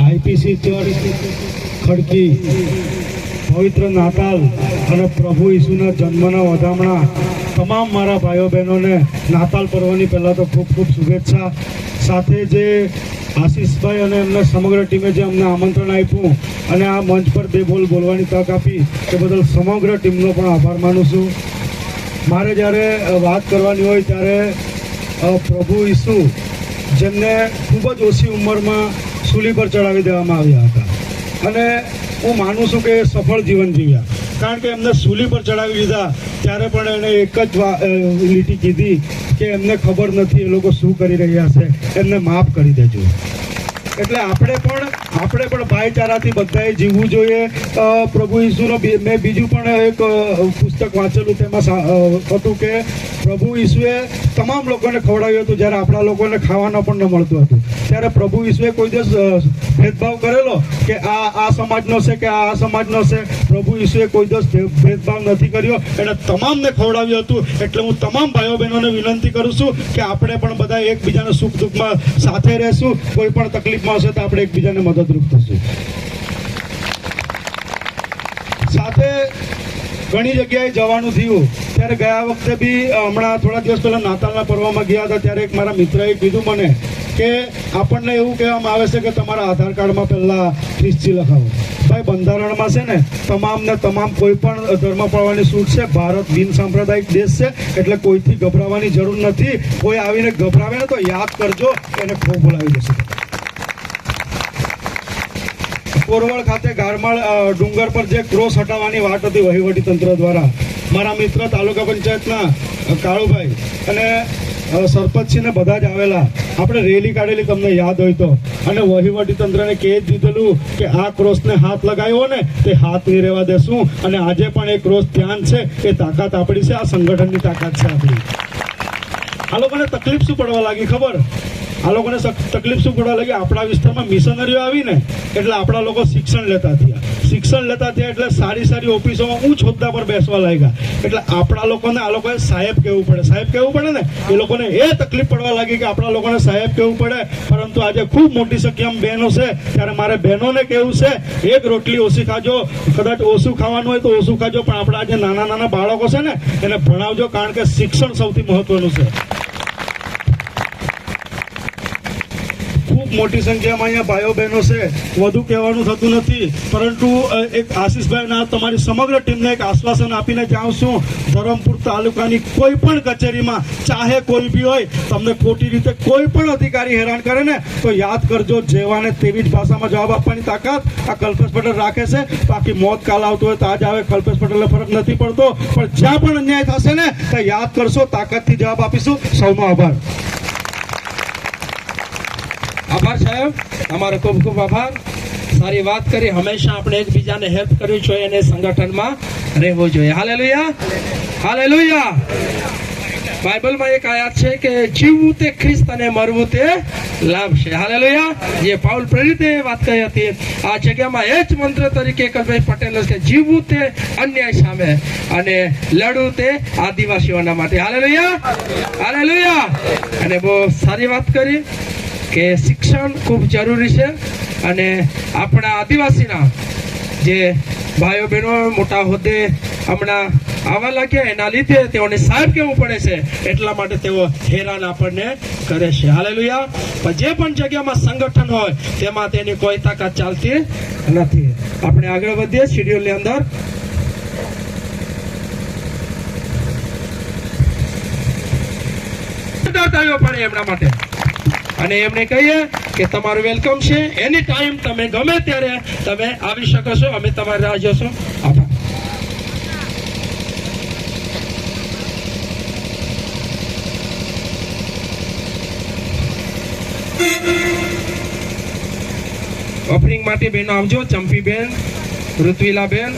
IPC church ખડકી પવિત્ર નાતાલ અને પ્રભુ ઈસુના જન્મના વધામણા તમામ મારા ભાઈઓ બહેનોને નાતાલ પર્વની પહેલાં તો ખૂબ ખૂબ શુભેચ્છા. સાથે જે આશીષભાઈ અને એમના સમગ્ર ટીમે જે અમને આમંત્રણ આપ્યું અને આ મંચ પર બે બોલ બોલવાની તક આપી તે બદલ સમગ્ર ટીમનો પણ આભાર માનું છું. મારે જ્યારે વાત કરવાની હોય ત્યારે પ્રભુ ઈસુ જેમને ખૂબ જ ઓછી ઉંમરમાં સૂલી પર ચડાવી દેવામાં આવ્યા હતા અને હું માનું છું કે સફળ જીવન જીવ્યા, કારણ કે એમને સૂલી પર ચડાવી દીધા ત્યારે પણ એણે એક જ લીટી કીધી કે એમને ખબર નથી એ લોકો શું કરી રહ્યા છે, એમને માફ કરી દેજો. એટલે આપણે પણ ભાઈચારાથી બધાએ જીવવું જોઈએ. પ્રભુ ઈસુનો મેં બીજું પણ એક પુસ્તક વાંચેલું, તેમાં હતું કે પ્રભુ ઈસુએ તમામ લોકોને ખવડાવ્યું હતું જ્યારે આપણા લોકોને ખાવાનું પણ ન મળતું હતું. ત્યારે પ્રભુ ઈસુએ કોઈ દિવસ ભેદભાવ કરેલો કે આ સમાજનો છે કે આ સમાજનો છે? પ્રભુ ઈસુએ કોઈ દિવસ ભેદભાવ નથી કર્યો, એણે તમામને ખવડાવ્યું હતું. એટલે હું તમામ ભાઈઓ બહેનોને વિનંતી કરું છું કે આપણે પણ બધા એકબીજાના સુખ દુઃખમાં સાથે રહેશું. કોઈ પણ તકલીફમાં હશે તો આપણે એકબીજાને મદદરૂપ થશું. સાથે ઘણી જગ્યાએ જવાનું થયું ત્યારે ગયા વખતે બી હમણાં થોડા દિવસ પહેલાં નાતાલના પર્વમાં ગયા હતા ત્યારે એક મારા મિત્રએ કીધું મને કે આપણને એવું કહેવામાં આવે છે કે તમારા આધાર કાર્ડમાં પહેલાં ખ્રિસ્તી લખાવો. ભાઈ, બંધારણમાં છે ને તમામ કોઈ પણ ધર્મ પાળવાની છૂટ છે. ભારત બિન સાંપ્રદાયિક દેશ છે એટલે કોઈથી ગભરાવાની જરૂર નથી. કોઈ આવીને ગભરાવે ને તો યાદ કરજો, એને ખો બોલાવી દેશે. કોરવડ ખાતે ગારમાળ ડુંગર પર જે ક્રોસ હટાવવાની વાત હતી વહીવટી તંત્ર દ્વારા, મારા મિત્ર તાલુકા પંચાયતના કાળુભાઈ અને સરપંચશ્રીને બધા જ આવેલા. આપણે રેલી કાઢેલી, તમને યાદ હોય તો, અને વહીવટી તંત્રને કહી દીધેલું કે આ ક્રોસને હાથ લગાવ્યો ને તે હાથ નહીં રહેવા દેશું. અને આજે પણ એ ક્રોસ ધ્યાન છે, એ તાકાત આપણી છે, આ સંગઠનની તાકાત છે આપણી. આ લોકોને તકલીફ શું પડવા લાગી ખબર? આ લોકોને તકલીફ શું પડવા લાગી? આપણા વિસ્તારમાં મિશનરીઓ આવીને એટલે આપણા લોકો શિક્ષણ લેતા થયા એટલે સારી ઓફિસોમાં ઊંચ હોદ્દા પર બેસવા લાગ્યા. એટલે આપણા લોકોને આ લોકોએ સાહેબ કહેવું પડે ને. એ લોકોને એ તકલીફ પડવા લાગી કે આપણા લોકોને સાહેબ કહેવું પડે. પરંતુ આજે ખૂબ મોટી સંખ્યામાં બહેનો છે ત્યારે મારે બહેનોને કહેવું છે, એક રોટલી ઓછી ખાજો, કદાચ ઓછું ખાવાનું હોય તો ઓછું ખાજો, પણ આપણા આજે નાના બાળકો છે ને એને ભણાવજો, કારણ કે શિક્ષણ સૌથી મહત્વનું છે. ખૂબ મોટી સંખ્યામાં અહીંયા ભાઈઓ બહેનો છે, વધુ કહેવાનું થતું નથી. પરંતુ એક આશીષભાઈના તમારી સમગ્ર ટીમને એક આશ્વાસન આપીને જાઉં છું, ધરમપુર તાલુકાની કોઈ પણ કચેરીમાં ચાહે કોઈ બી હોય, તમને ખોટી રીતે કોઈ પણ અધિકારી હેરાન કરે ને તો યાદ કરજો, જેવાને તેવી જ ભાષામાં જવાબ આપવાની તાકાત આ કલ્પેશ પટેલ રાખે છે. બાકી મોત કાલ આવતું હોય તો આજ આવે, કલ્પેશ પટેલને ફરક નથી પડતો. પણ જ્યાં પણ અન્યાય થશે ને તો યાદ કરશો, તાકાતથી જવાબ આપીશું. સૌનો આભાર. આભાર સાહેબ, તમારો ખૂબ ખૂબ આભાર. સારી વાત કરી. હંમેશા આપણે એકબીજાને હેલ્પ કરવી જોઈએ અને સંગઠનમાં રહેવું જોઈએ. Hallelujah, hallelujah. બાઇબલમાં એક આયાત છે કે જીવવું તે ખ્રિસ્ત અને મરવું તે લાભ છે. હાલેલુયા. જે પાઉલ પ્રેરિતે વાત કરી હતી આ જગ્યામાં એ જ મંત્ર તરીકે કલ્પેશ પટેલ કે જીવવું તે અન્યાય સામે અને લડવું તે આદિવાસીઓના માટે. Hallelujah, hallelujah. અને બહુ સારી વાત કરી કે શિક્ષણ ખૂબ જરૂરી છે અને આપણા આદિવાસીના જે ભાઈઓ બહેનો મોટા હોદ્દે હમણાં આવવા લાગ્યા એના લીધે તેઓને સાહેબ કહેવું પડે છે, એટલા માટે તેઓ હેરાન આપણને કરે છે. હાલેલુયા. પણ જે પણ જગ્યામાં સંગઠન હોય તેમાં તેની કોઈ તાકાત ચાલતી નથી. આપણે આગળ વધીએ શેડ્યુલની અંદર. પડે એમના માટે અને એમને કહીએ કે તમારું વેલકમ છે. એની ટાઈમ તમે ગમે ત્યારે તમે આવી શકો છો, અમે તમારી રાહ જોશું. આભાર. ઓપનિંગ માટે બહેનો આવજો. ચંપીબેન, ઋત્વિલાબેન,